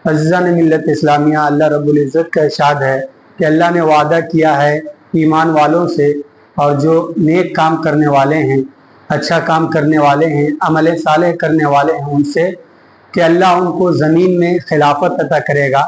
عزیزان ملت اسلامیہ، اللہ رب العزت کا ارشاد ہے کہ اللہ نے وعدہ کیا ہے ایمان والوں سے اور جو نیک کام کرنے والے ہیں، اچھا کام کرنے والے ہیں، عمل صالح کرنے والے ہیں ان سے، کہ اللہ ان کو زمین میں خلافت عطا کرے گا،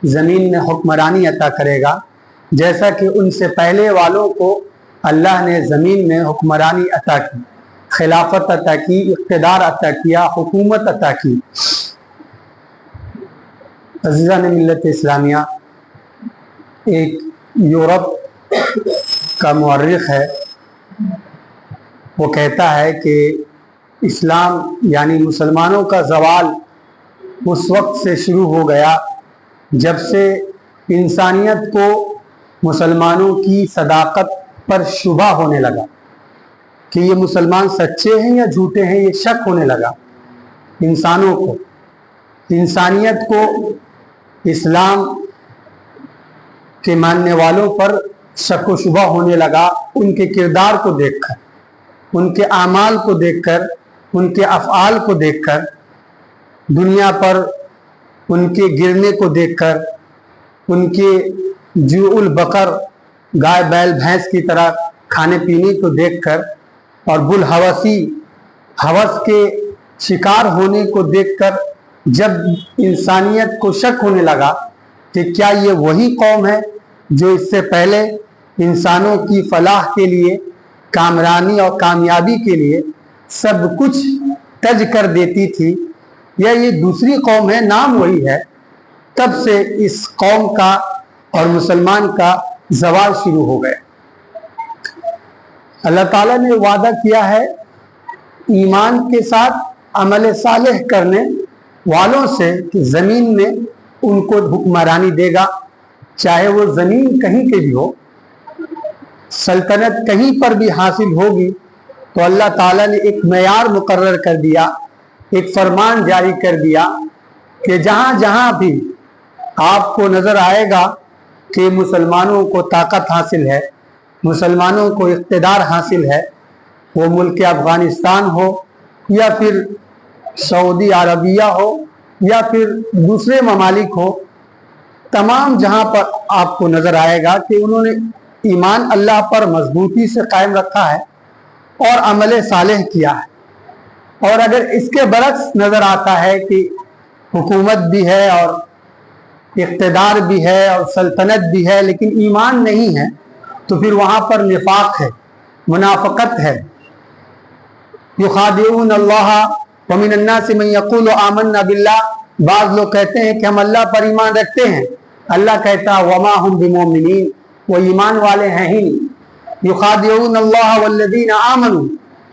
زمین میں حکمرانی عطا کرے گا، جیسا کہ ان سے پہلے والوں کو اللہ نے زمین میں حکمرانی عطا کی، خلافت عطا کی، اقتدار عطا کیا، حکومت عطا کی۔ عزیزان ملت اسلامیہ، ایک یورپ کا مورخ ہے، وہ کہتا ہے کہ اسلام یعنی مسلمانوں کا زوال اس وقت سے شروع ہو گیا جب سے انسانیت کو مسلمانوں کی صداقت پر شبہ ہونے لگا کہ یہ مسلمان سچے ہیں یا جھوٹے ہیں، یہ شک ہونے لگا انسانوں کو، انسانیت کو اسلام کے ماننے والوں پر شک و شبہ ہونے لگا، ان کے کردار کو دیکھ کر، ان کے اعمال کو دیکھ کر، ان کے افعال کو دیکھ کر، دنیا پر ان کے گرنے کو دیکھ کر، ان کے جوع البقر گائے بیل بھینس کی طرح کھانے پینے کو دیکھ کر، اور بالحوثی ہوس کے شکار ہونے کو دیکھ کر جب انسانیت کو شک ہونے لگا کہ کیا یہ وہی قوم ہے جو اس سے پہلے انسانوں کی فلاح کے لیے، کامرانی اور کامیابی کے لیے سب کچھ تج کر دیتی تھی، یا یہ دوسری قوم ہے، نام وہی ہے، تب سے اس قوم کا اور مسلمان کا زوال شروع ہو گیا۔ اللہ تعالیٰ نے وعدہ کیا ہے ایمان کے ساتھ عمل صالح کرنے والوں سے کہ زمین میں ان کو حکمرانی دے گا، چاہے وہ زمین کہیں کے بھی ہو، سلطنت کہیں پر بھی حاصل ہوگی تو اللہ تعالیٰ نے ایک معیار مقرر کر دیا، ایک فرمان جاری کر دیا کہ جہاں جہاں بھی آپ کو نظر آئے گا کہ مسلمانوں کو طاقت حاصل ہے، مسلمانوں کو اقتدار حاصل ہے، وہ ملک افغانستان ہو یا پھر سعودی عربیہ ہو یا پھر دوسرے ممالک ہو، تمام جہاں پر آپ کو نظر آئے گا کہ انہوں نے ایمان اللہ پر مضبوطی سے قائم رکھا ہے اور عمل صالح کیا ہے۔ اور اگر اس کے برعکس نظر آتا ہے کہ حکومت بھی ہے اور اقتدار بھی ہے اور سلطنت بھی ہے لیکن ایمان نہیں ہے، تو پھر وہاں پر نفاق ہے، منافقت ہے۔ یخادعون اللہ ومن الناس من یقول آمنا باللہ، بعض لوگ کہتے ہیں کہ ہم اللہ پر ایمان رکھتے ہیں، اللہ کہتا وما ہم بمؤمنین، وہ ایمان والے ہیں ہی نہیں۔ یخادعون اللہ والذین آمنوا،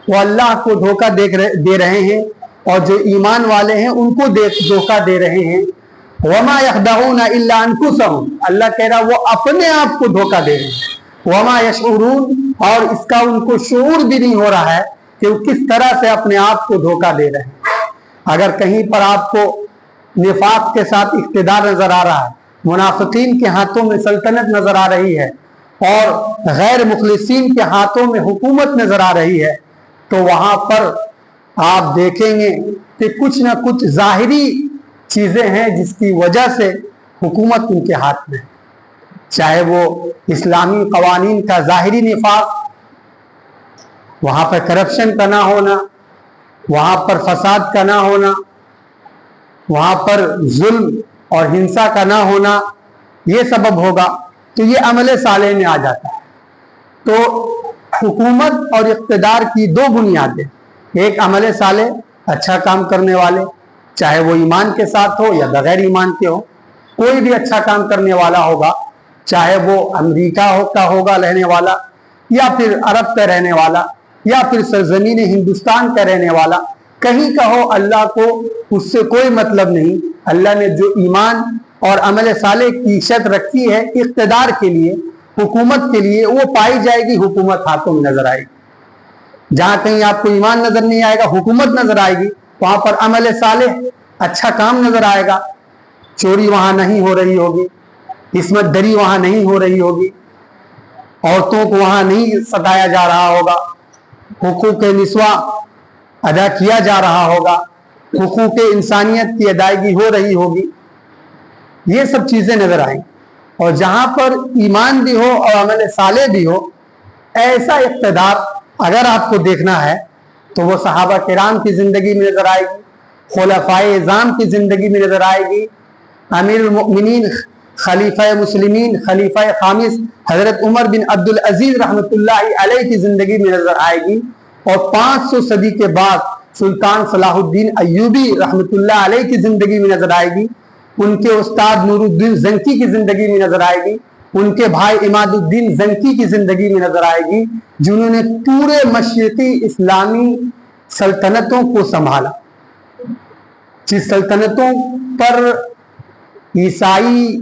وہ اللہ کو دھوکہ دے رہے ہیں اور جو ایمان والے ہیں ان کو دھوکہ دے رہے ہیں۔ وما یخدعون الا انفسهم، اللہ کہہ رہا وہ اپنے آپ کو دھوکہ دے رہے ہیں۔ وما یشعرون، اور اس کا ان کو شعور بھی نہیں ہو رہا ہے کہ وہ کس طرح سے اپنے آپ کو دھوکہ دے رہے ہیں۔ اگر کہیں پر آپ کو نفاق کے ساتھ اقتدار نظر آ رہا ہے، منافقین کے ہاتھوں میں سلطنت نظر آ رہی ہے اور غیر مخلصین کے ہاتھوں میں حکومت نظر آ رہی ہے، تو وہاں پر آپ دیکھیں گے کہ کچھ نہ کچھ ظاہری چیزیں ہیں جس کی وجہ سے حکومت ان کے ہاتھ میں ہے، چاہے وہ اسلامی قوانین کا ظاہری نفاق، وہاں پر کرپشن کا نہ ہونا، وہاں پر فساد کا نہ ہونا، وہاں پر ظلم اور ہنسا کا نہ ہونا، یہ سبب ہوگا تو یہ عمل صالح میں آ جاتا ہے۔ تو حکومت اور اقتدار کی دو بنیادیں، ایک عمل صالح، اچھا کام کرنے والے، چاہے وہ ایمان کے ساتھ ہو یا بغیر ایمان کے ہو، کوئی بھی اچھا کام کرنے والا ہوگا، چاہے وہ امریکہ کا ہوگا رہنے والا یا پھر عرب کا رہنے والا یا پھر سرزمین ہندوستان کا رہنے والا، کہیں کا ہو، اللہ کو اس سے کوئی مطلب نہیں۔ اللہ نے جو ایمان اور عمل صالح کی شرط رکھی ہے اقتدار کے لیے، حکومت کے لیے، وہ پائی جائے گی، حکومت ہاتھوں میں نظر آئے گی۔ جہاں کہیں آپ کو ایمان نظر نہیں آئے گا، حکومت نظر آئے گی، وہاں پر عمل صالح، اچھا کام نظر آئے گا، چوری وہاں نہیں ہو رہی ہوگی، عصمت دری وہاں نہیں ہو رہی ہوگی، عورتوں کو وہاں نہیں ستایا جا رہا ہوگا، حقوق نسواں ادا کیا جا رہا ہوگا، حقوق انسانیت کی ادائیگی ہو رہی ہوگی۔ یہ سب چیزیں نظر آئیں. اور جہاں پر ایمان بھی ہو اور عمل صالح بھی ہو، ایسا اقتدار اگر آپ کو دیکھنا ہے تو وہ صحابہ کرام کی زندگی میں نظر آئے گی، خلفائے اعظام کی زندگی میں نظر آئے گی، امیر المؤمنین خلیفہ مسلمین خلیفہ خامس حضرت عمر بن عبد العزیز رحمۃ اللہ علیہ کی زندگی میں نظر آئے گی، اور 500 صدی کے بعد سلطان صلاح الدین ایوبی رحمۃ اللہ علیہ کی زندگی میں نظر آئے گی، ان کے استاد نور الدین زنکی کی زندگی میں نظر آئے گی، ان کے بھائی عماد الدین زنکی کی زندگی میں نظر آئے گی، جنہوں نے پورے مشرقی اسلامی سلطنتوں کو سنبھالا، جس سلطنتوں پر عیسائی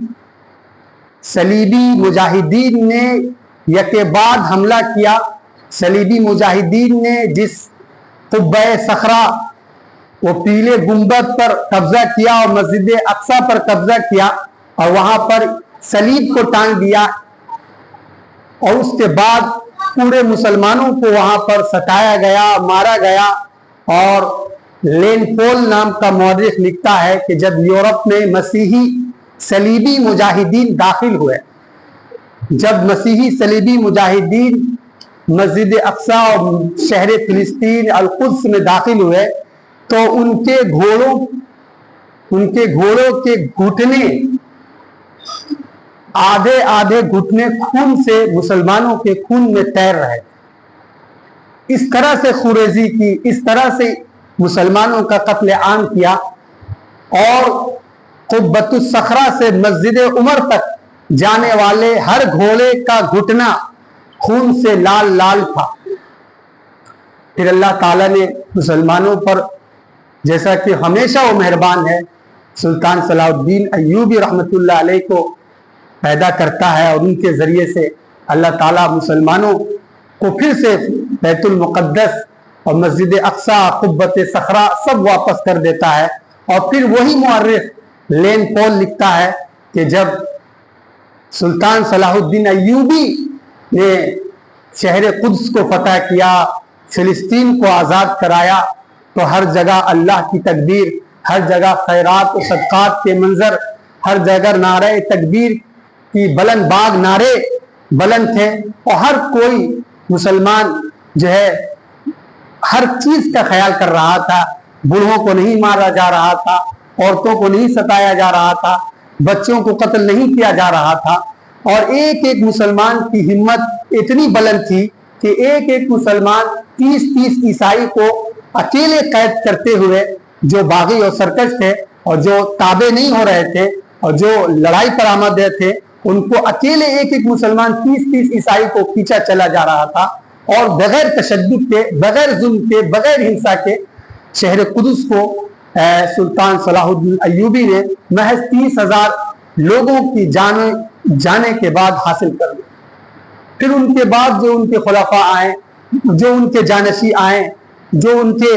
صلیبی مجاہدین نے یکے بعد حملہ کیا، صلیبی مجاہدین نے جس قبہ صخرہ وہ پیلے گنبد پر قبضہ کیا اور مسجد اقصی پر قبضہ کیا اور وہاں پر صلیب کو ٹانگ دیا، اور اس کے بعد پورے مسلمانوں کو وہاں پر ستایا گیا، مارا گیا. اور لین پول نام کا مورخ لکھتا ہے کہ جب یورپ میں مسیحی صلیبی مجاہدین داخل ہوئے، جب مسیحی صلیبی مجاہدین مسجد اقصی اور شہر فلسطین القدس میں داخل ہوئے تو ان کے گھوڑوں کے گھٹنے آدھے گھٹنے خون سے مسلمانوں کے خون میں تیر رہے. اس طرح سے خوریزی کی، اس طرح سے مسلمانوں کا قتل عام کیا، اور قبۃ الصخرہ سے مسجد عمر تک جانے والے ہر گھوڑے کا گھٹنا خون سے لال لال تھا. پھر اللہ تعالیٰ نے مسلمانوں پر، جیسا کہ ہمیشہ وہ مہربان ہے، سلطان صلاح الدین ایوبی رحمۃ اللہ علیہ کو پیدا کرتا ہے، اور ان کے ذریعے سے اللہ تعالیٰ مسلمانوں کو پھر سے بیت المقدس اور مسجد اقصی، قبۃ صخرہ سب واپس کر دیتا ہے. اور پھر وہی مورخ لین پول لکھتا ہے کہ جب سلطان صلاح الدین ایوبی نے شہر قدس کو فتح کیا، فلسطین کو آزاد کرایا، تو ہر جگہ اللہ کی تکبیر، ہر جگہ خیرات و صدقات کے منظر، ہر جگہ نعرہ تکبیر کی بلند باغ نعرے بلند تھے، اور ہر کوئی مسلمان جو ہے ہر چیز کا خیال کر رہا تھا. بوڑھوں کو نہیں مارا جا رہا تھا، عورتوں کو نہیں ستایا جا رہا تھا، بچوں کو قتل نہیں کیا جا رہا تھا. اور ایک ایک مسلمان کی ہمت اتنی بلند تھی کہ ایک ایک مسلمان 30 عیسائی کو اکیلے قید کرتے ہوئے، جو باغی اور سرکش تھے اور جو تابع نہیں ہو رہے تھے اور جو لڑائی پر آمادہ تھے، ان کو اکیلے ایک ایک مسلمان 30 عیسائی کو کھینچا چلا جا رہا تھا. اور بغیر تشدد کے، بغیر ظلم کے، بغیر ہنسا کے شہر قدس کو سلطان صلاح الدین ایوبی نے محض 30,000 لوگوں کی جانے کے بعد حاصل کر لیا. پھر ان کے بعد جو ان کے خلفاء آئے، جو ان کے جانشی آئے، جو ان کے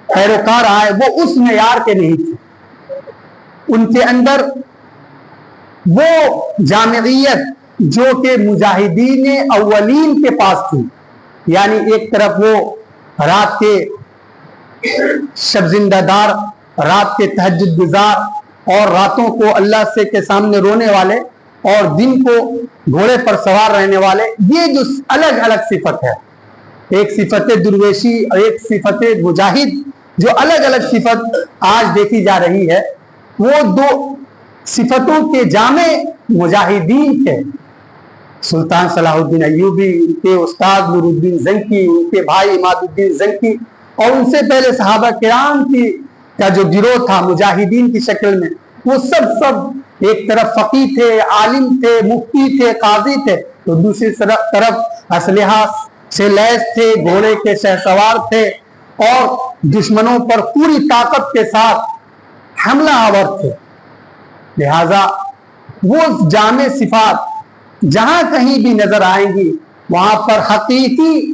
پیروکار آئے، وہ اس معیار کے نہیں تھے. ان کے اندر وہ جامعیت جو کہ مجاہدین اولین کے پاس تھی، یعنی ایک طرف وہ رات کے شب زندہ دار، رات کے تہجد گزار، اور راتوں کو اللہ سے کے سامنے رونے والے، اور دن کو گھوڑے پر سوار رہنے والے. یہ جو الگ الگ صفت ہے، ایک صفت درویشی اور ایک صفت مجاہد، جو الگ الگ صفت آج دیکھی جا رہی ہے، وہ دو صفتوں کے جامع مجاہدین تھے. سلطان صلاح الدین ایوبی، ان کے استاد نور الدین زنکی، ان کے بھائی عماد الدین زنکی، اور ان سے پہلے صحابہ کرام کا جو گروہ تھا مجاہدین کی شکل میں، وہ سب ایک طرف فقی تھے، عالم تھے، مفتی تھے، قاضی تھے، تو دوسری طرف اسلحہ سے لیس تھے، گھوڑے کے شہسوار تھے، اور دشمنوں پر پوری طاقت کے ساتھ حملہ آور تھے. لہذا وہ جامع صفات جہاں کہیں بھی نظر آئیں گی، وہاں پر حقیقی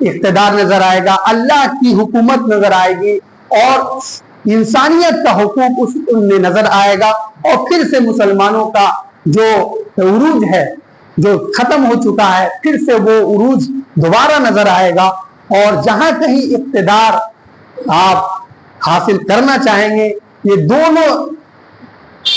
اقتدار نظر آئے گا، اللہ کی حکومت نظر آئے گی، اور انسانیت کا حقوق اس میں نظر آئے گا. اور پھر سے مسلمانوں کا جو عروج ہے، جو ختم ہو چکا ہے، پھر سے وہ عروج دوبارہ نظر آئے گا. اور جہاں کہیں اقتدار آپ حاصل کرنا چاہیں گے، یہ دونوں